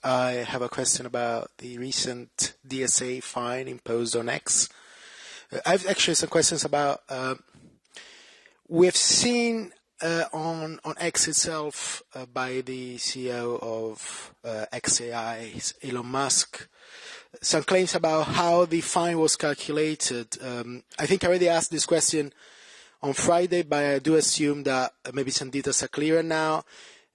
I have a question about the recent DSA fine imposed on X. I have actually some questions about, we've seen on X itself by the CEO of XAI, Elon Musk, some claims about how the fine was calculated. I think I already asked this question on Friday, but I do assume that maybe some details are clearer now.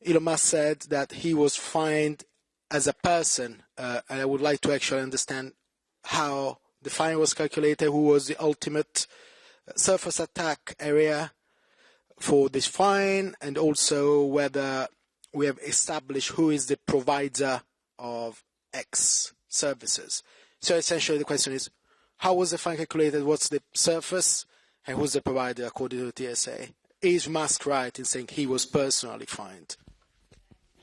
Elon Musk said that he was fined as a person, and I would like to actually understand how the fine was calculated, who was the ultimate surface attack area for this fine, and also whether we have established who is the provider of X services. So essentially the question is, how was the fine calculated, what's the surface, and who's the provider according to the TSA? Is Musk right in saying he was personally fined?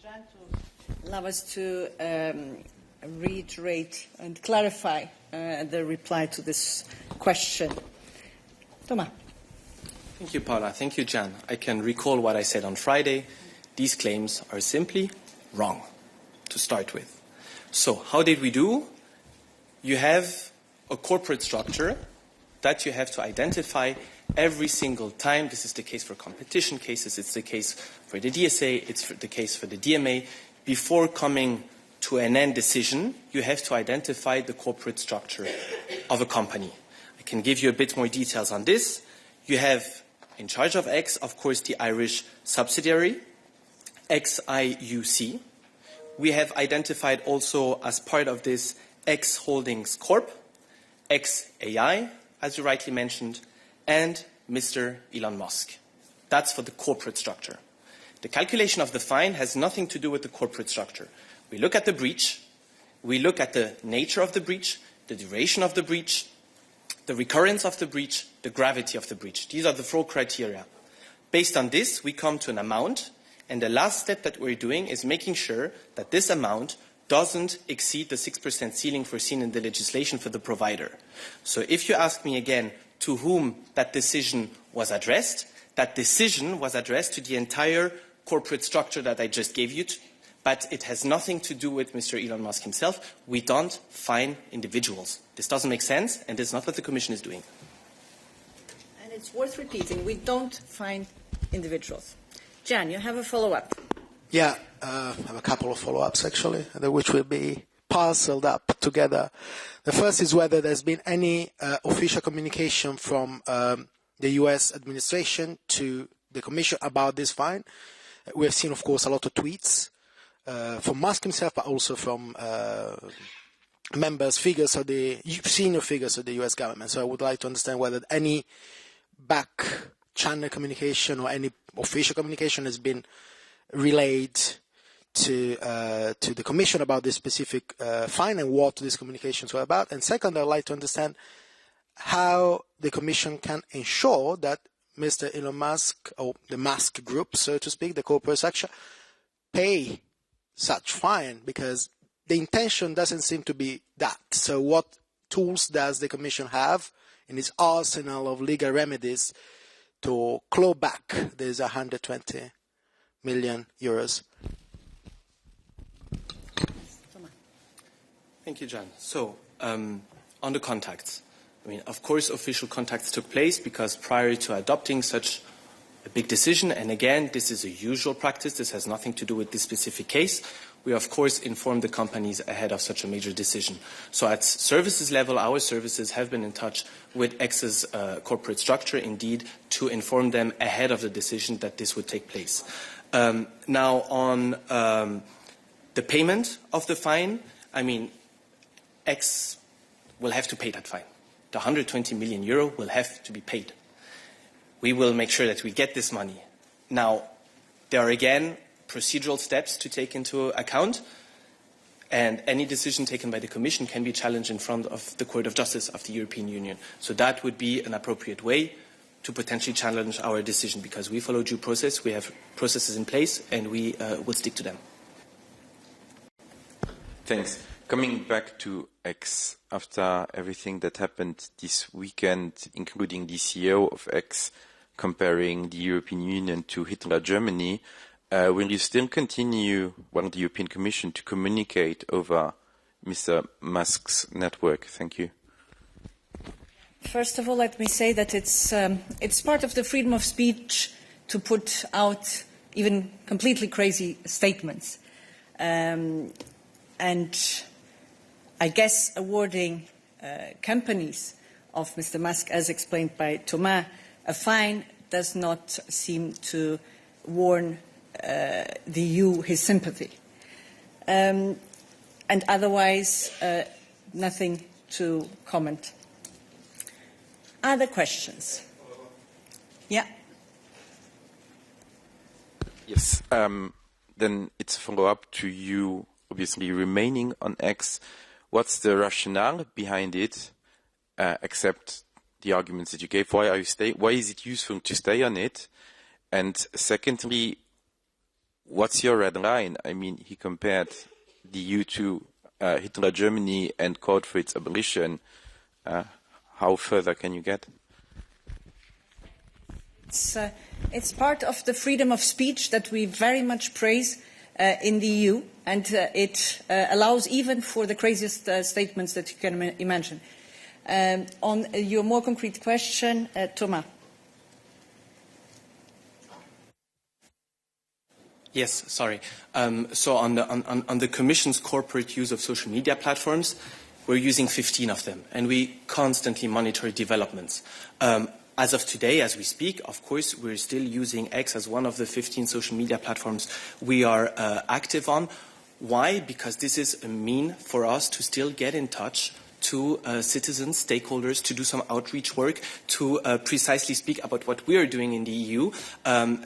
Jan, to allow us to reiterate and clarify the reply to this question. Thomas. Thank you, Paula. Thank you, Jan. I can recall what I said on Friday. These claims are simply wrong, to start with. So, how did we do? You have a corporate structure that you have to identify every single time. This is the case for competition cases. It's the case for the DSA. It's the case for the DMA. Before coming to an end decision, you have to identify the corporate structure of a company. I can give you a bit more details on this. You have, in charge of X, of course, the Irish subsidiary, XIUC. We have identified also, as part of this, X Holdings Corp, XAI, as you rightly mentioned, and Mr. Elon Musk. That's for the corporate structure. The calculation of the fine has nothing to do with the corporate structure. We look at the breach, we look at the nature of the breach, the duration of the breach, the recurrence of the breach, the gravity of the breach. These are the 4 criteria. Based on this, we come to an amount, and the last step that we're doing is making sure that this amount doesn't exceed the 6% ceiling foreseen in the legislation for the provider. So if you ask me again to whom that decision was addressed, that decision was addressed to the entire corporate structure that I just gave you, but it has nothing to do with Mr. Elon Musk himself. We don't fine individuals. This doesn't make sense, and this is not what the Commission is doing. And it's worth repeating, we don't fine individuals. Jan, you have a follow-up. Yeah, I have a couple of follow-ups, actually, which will be parceled up together. The first is whether there's been any official communication from the U.S. administration to the Commission about this fine. We have seen, of course, a lot of tweets from Musk himself, but also from figures of the senior figures of the U.S. government. So I would like to understand whether any back-channel communication or any official communication has been relayed to the Commission about this specific fine and what these communications were about. And second, I'd like to understand how the Commission can ensure that Mr. Elon Musk, or the Musk group, so to speak, the corporate structure, pay such fine, because the intention doesn't seem to be that. So what tools does the Commission have in its arsenal of legal remedies to claw back these 120 million euros? Thank you, Jan. So, on the contacts, I mean, of course, official contacts took place because prior to adopting such a big decision, and again, this is a usual practice, this has nothing to do with this specific case, we of course inform the companies ahead of such a major decision. So at services level, our services have been in touch with X's corporate structure, indeed, to inform them ahead of the decision that this would take place. Now, on the payment of the fine, I mean, X will have to pay that fine. The 120 million euro will have to be paid. We will make sure that we get this money. Now, there are again procedural steps to take into account, and any decision taken by the Commission can be challenged in front of the Court of Justice of the European Union. So that would be an appropriate way to potentially challenge our decision, because we follow due process, we have processes in place, and we will stick to them. Thanks. Coming back to X, after everything that happened this weekend, including the CEO of X comparing the European Union to Hitler Germany, will you still continue, the European Commission, to communicate over Mr. Musk's network? Thank you. First of all, let me say that it's part of the freedom of speech to put out even completely crazy statements. And I guess awarding companies of Mr. Musk, as explained by Thomas, a fine does not seem to warn the EU his sympathy. And otherwise, nothing to comment. Other questions? Yeah. Yes. Then it's a follow-up to you, obviously remaining on X. What's the rationale behind it, except the arguments that you gave? Why is it useful to stay on it? And secondly, what's your red line? I mean, he compared the EU to Hitler Germany and called for its abolition. How further can you get? It's part of the freedom of speech that we very much praise in the EU, and it allows even for the craziest statements that you can imagine. On your more concrete question, Thomas. Yes, sorry. So on the Commission's corporate use of social media platforms, we're using 15 of them, and we constantly monitor developments. As of today, as we speak, of course, we're still using X as one of the 15 social media platforms we are active on. Why? Because this is a mean for us to still get in touch to citizens, stakeholders, to do some outreach work, to precisely speak about what we are doing in the EU.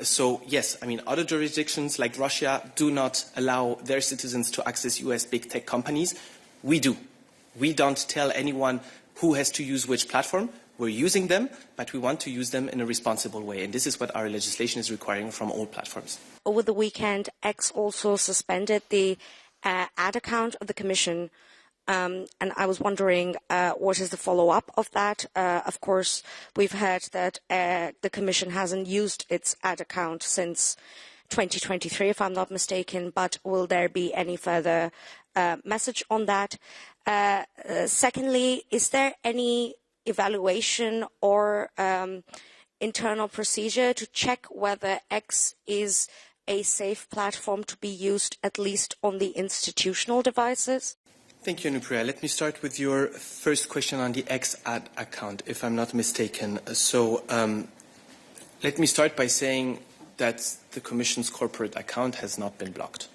So, yes, I mean, other jurisdictions like Russia do not allow their citizens to access US big tech companies. We do. We don't tell anyone who has to use which platform. We're using them, but we want to use them in a responsible way. And this is what our legislation is requiring from all platforms. Over the weekend, X also suspended the ad account of the Commission. And I was wondering, what is the follow-up of that? Of course, we've heard that the Commission hasn't used its ad account since 2023, if I'm not mistaken, but will there be any further message on that? Secondly, is there any evaluation or internal procedure to check whether X is a safe platform to be used at least on the institutional devices? Thank you, Nupriya. Let me start with your first question on the X ad account, if I'm not mistaken. So let me start by saying that the Commission's corporate account has not been blocked.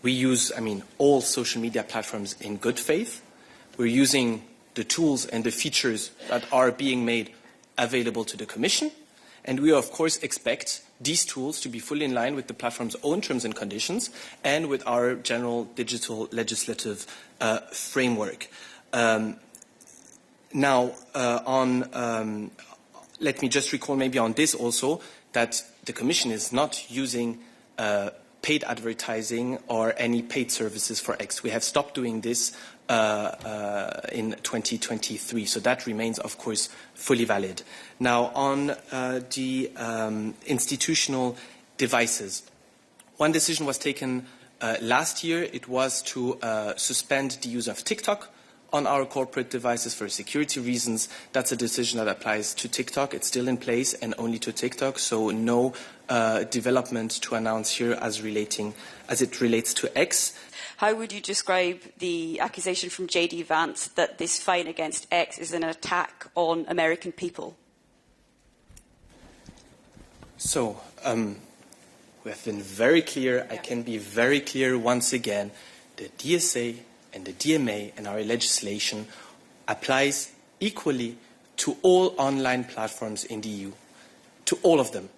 We use, all social media platforms in good faith. We're using the tools and the features that are being made available to the Commission. And we, of course, expect these tools to be fully in line with the platform's own terms and conditions and with our general digital legislative framework. Let me just recall maybe on this also that the Commission is not using paid advertising or any paid services for X. We have stopped doing this in 2023, so that remains, of course, fully valid. Now, on the institutional devices, one decision was taken last year. It was to suspend the use of TikTok on our corporate devices for security reasons. That's a decision that applies to TikTok. It's still in place and only to TikTok, so no development to announce here as it relates to X. How would you describe the accusation from J.D. Vance that this fine against X is an attack on American people? So, we have been very clear. I can be very clear once again. The DSA and the DMA and our legislation applies equally to all online platforms in the EU, to all of them.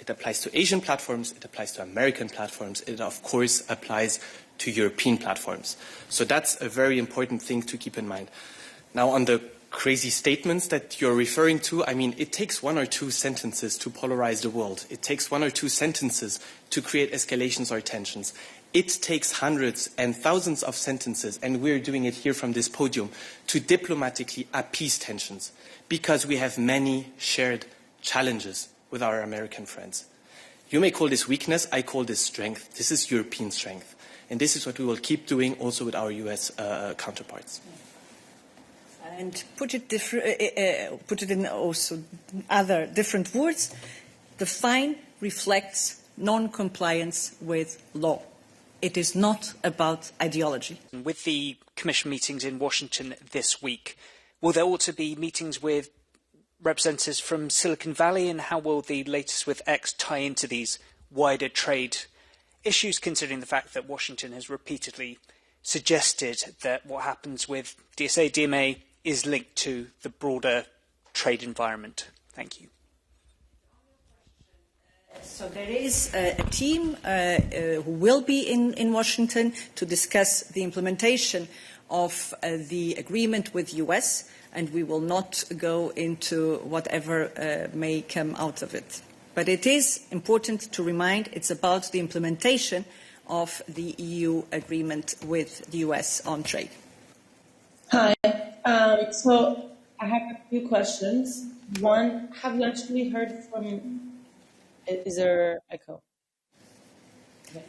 It applies to Asian platforms, it applies to American platforms, it of course applies to European platforms. So that's a very important thing to keep in mind. Now, on the crazy statements that you're referring to, it takes one or two sentences to polarize the world. It takes one or two sentences to create escalations or tensions. It takes hundreds and thousands of sentences, and we're doing it here from this podium, to diplomatically appease tensions, because we have many shared challenges with our American friends. You may call this weakness, I call this strength. This is European strength. And this is what we will keep doing also with our US counterparts. And put it in also other different words, the fine reflects non-compliance with law. It is not about ideology. With the Commission meetings in Washington this week, will there also be meetings with representatives from Silicon Valley, and how will the latest with X tie into these wider trade issues, considering the fact that Washington has repeatedly suggested that what happens with DSA, DMA is linked to the broader trade environment? Thank you. So there is a team who will be in Washington to discuss the implementation of the agreement with the US, and we will not go into whatever may come out of it. But it is important to remind it's about the implementation of the EU agreement with the US on trade. Hi. So I have a few questions. One, have you actually heard from... Is there echo? Okay.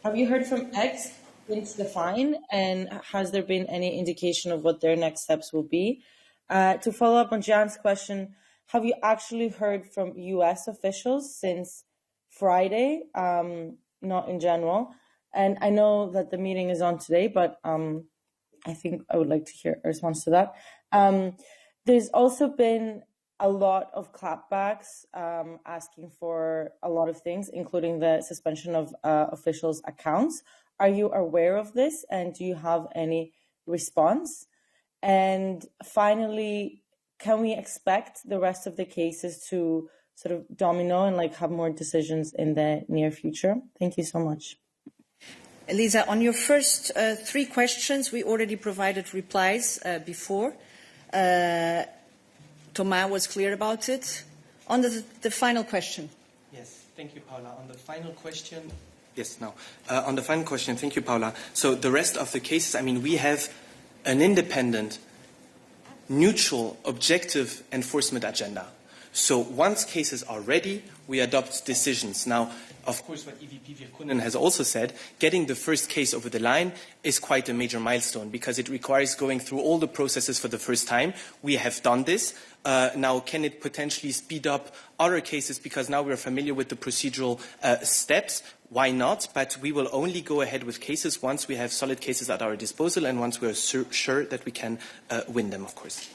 Have you heard from X since the fine, and has there been any indication of what their next steps will be? To follow up on Jan's question, have you actually heard from US officials since Friday? Not in general. And I know that the meeting is on today, but I think I would like to hear a response to that. There's also been a lot of clapbacks asking for a lot of things, including the suspension of officials' accounts. Are you aware of this, and do you have any response? And finally, can we expect the rest of the cases to sort of domino and have more decisions in the near future? Thank you so much. Elisa, on your first three questions, we already provided replies before. Thomas was clear about it. On the final question. Yes, thank you, Paula. On the final question, yes, no. On the final question, thank you, Paula. So the rest of the cases, we have an independent, neutral, objective enforcement agenda. So once cases are ready, we adopt decisions. Now, of course, what EVP Virkunen has also said, getting the first case over the line is quite a major milestone because it requires going through all the processes for the first time. We have done this. Now, can it potentially speed up other cases because now we're familiar with the procedural steps? Why not? But we will only go ahead with cases once we have solid cases at our disposal and once we're sure that we can win them, of course.